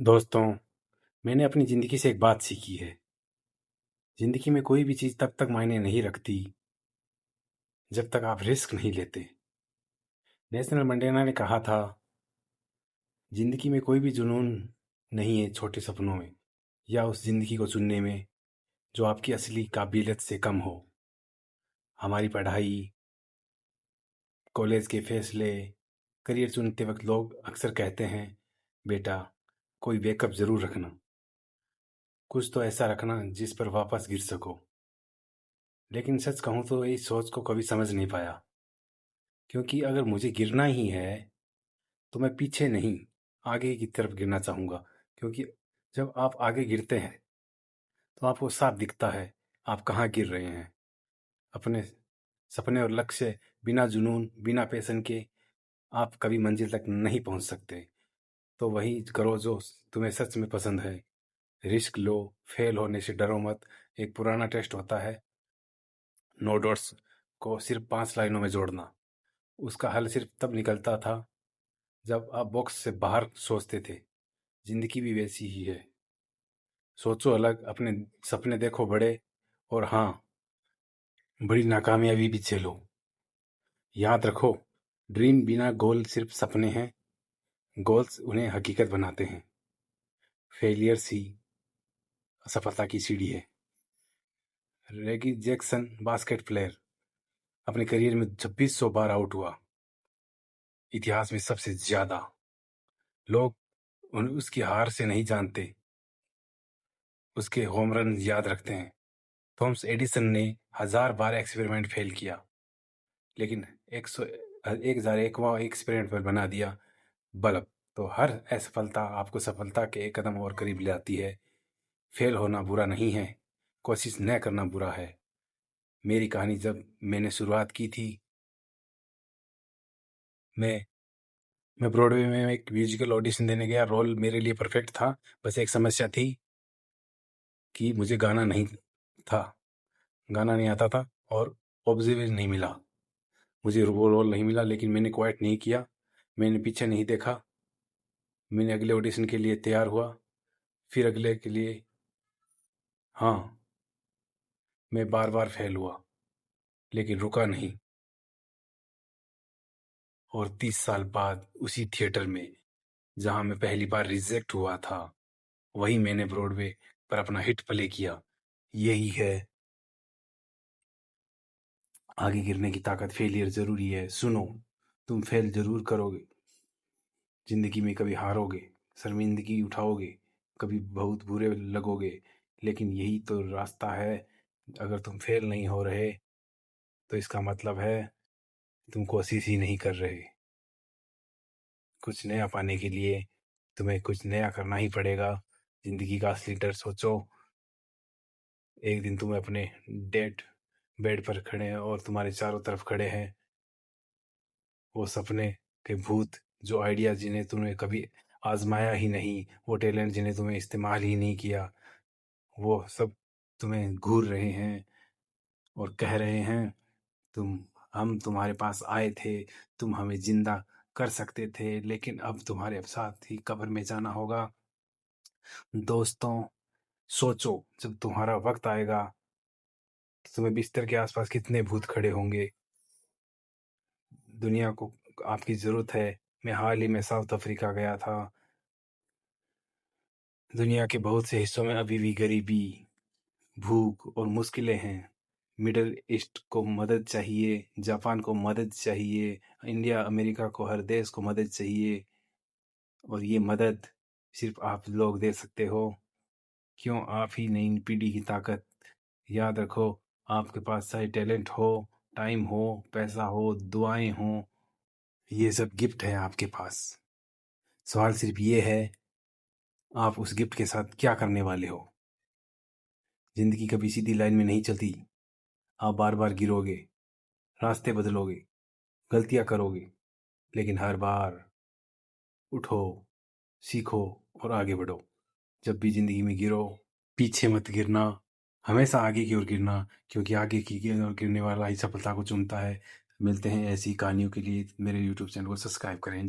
दोस्तों, मैंने अपनी ज़िंदगी से एक बात सीखी है। ज़िंदगी में कोई भी चीज़ तब तक मायने नहीं रखती, जब तक आप रिस्क नहीं लेते। नेल्सन मंडेला ने कहा था, ज़िंदगी में कोई भी जुनून नहीं है छोटे सपनों में या उस ज़िंदगी को चुनने में जो आपकी असली काबिलियत से कम हो। हमारी पढ़ाई, कॉलेज के फैसले, करियर चुनते वक्त लोग अक्सर कहते हैं, बेटा, कोई बैकअप ज़रूर रखना। कुछ तो ऐसा रखना जिस पर वापस गिर सको। लेकिन सच कहूँ तो इस सोच को कभी समझ नहीं पाया। क्योंकि अगर मुझे गिरना ही है तो मैं पीछे नहीं, आगे की तरफ गिरना चाहूँगा। क्योंकि जब आप आगे गिरते हैं तो आपको साफ दिखता है आप कहाँ गिर रहे हैं। अपने सपने और लक्ष्य बिना जुनून, बिना पैशन के आप कभी मंजिल तक नहीं पहुँच सकते। तो वही करो जो तुम्हें सच में पसंद है। रिस्क लो, फेल होने से डरो मत। एक पुराना टेस्ट होता है, नो डॉट्स को सिर्फ 5 लाइनों में जोड़ना। उसका हल सिर्फ तब निकलता था जब आप बॉक्स से बाहर सोचते थे। जिंदगी भी वैसी ही है। सोचो अलग, अपने सपने देखो बड़े, और हाँ, बड़ी नाकामयाबी भी झेलो। याद रखो, ड्रीम बिना गोल सिर्फ सपने हैं, गोल्स उन्हें हकीकत बनाते हैं। फेलियर्स ही असफलता की सीढ़ी है। रेगी जैक्सन, बास्केट प्लेयर, अपने करियर में 2600 बार आउट हुआ। इतिहास में सबसे ज्यादा लोग उसकी हार से नहीं जानते, उसके होम रन याद रखते हैं। थॉमस एडिसन ने 1000 बार एक्सपेरिमेंट फेल किया, लेकिन 1001वां एक्सपेरिमेंट पर बना दिया बल्ब। तो हर असफलता आपको सफलता के एक कदम और करीब ले आती है। फेल होना बुरा नहीं है, कोशिश न करना बुरा है। मेरी कहानी जब मैंने शुरुआत की थी, मैं ब्रॉडवे में एक म्यूजिकल ऑडिशन देने गया। रोल मेरे लिए परफेक्ट था, बस एक समस्या थी कि मुझे गाना नहीं था, गाना नहीं आता था और ऑब्जर्वेशन नहीं मिला। मुझे वो रोल नहीं मिला, लेकिन मैंने क्वाइट नहीं किया। मैंने पीछे नहीं देखा। मैंने अगले ऑडिशन के लिए तैयार हुआ, फिर अगले के लिए। हाँ, मैं बार बार फेल हुआ, लेकिन रुका नहीं। और 30 साल बाद उसी थिएटर में जहां मैं पहली बार रिजेक्ट हुआ था, वही मैंने ब्रॉडवे पर अपना हिट प्ले किया। यही है आगे गिरने की ताकत। फेलियर जरूरी है, सुनो, तुम फेल जरूर करोगे, जिंदगी में कभी हारोगे, शर्मिंदगी उठाओगे, कभी बहुत बुरे लगोगे, लेकिन यही तो रास्ता है। अगर तुम फेल नहीं हो रहे तो इसका मतलब है तुम कोशिश ही नहीं कर रहे। कुछ नया पाने के लिए तुम्हें कुछ नया करना ही पड़ेगा। जिंदगी का असली डर सोचो, एक दिन तुम अपने डेड बेड पर खड़े हैं और तुम्हारे चारों तरफ खड़े हैं वो सपने के भूत, जो आइडिया जिन्हें तुमने कभी आजमाया ही नहीं, वो टैलेंट जिन्हें तुम्हें इस्तेमाल ही नहीं किया, वो सब तुम्हें घूर रहे हैं और कह रहे हैं, तुम हम तुम्हारे पास आए थे, तुम हमें जिंदा कर सकते थे, लेकिन अब तुम्हारे साथ ही कब्र में जाना होगा। दोस्तों, सोचो, जब तुम्हारा वक्त आएगा तो तुम्हें बिस्तर के आसपास कितने भूत खड़े होंगे। दुनिया को आपकी जरूरत है। मैं हाल ही में साउथ अफ्रीका गया था। दुनिया के बहुत से हिस्सों में अभी भी गरीबी, भूख और मुश्किलें हैं। मिडल ईस्ट को मदद चाहिए, जापान को मदद चाहिए, इंडिया अमेरिका को, हर देश को मदद चाहिए। और ये मदद सिर्फ आप लोग दे सकते हो। क्यों? आप ही नई पीढ़ी की ताकत। याद रखो, आपके पास चाहे टैलेंट हो, टाइम हो, पैसा हो, दुआएं हो, ये सब गिफ्ट है आपके पास। सवाल सिर्फ ये है, आप उस गिफ्ट के साथ क्या करने वाले हो। जिंदगी कभी सीधी लाइन में नहीं चलती। आप बार बार गिरोगे, रास्ते बदलोगे, गलतियां करोगे, लेकिन हर बार उठो, सीखो और आगे बढ़ो। जब भी जिंदगी में गिरो, पीछे मत गिरना, हमेशा आगे की ओर गिरना, क्योंकि आगे की ओर गिरने वाला ही सफलता को चुनता है। मिलते हैं ऐसी कहानियों के लिए। मेरे YouTube चैनल को सब्सक्राइब करें।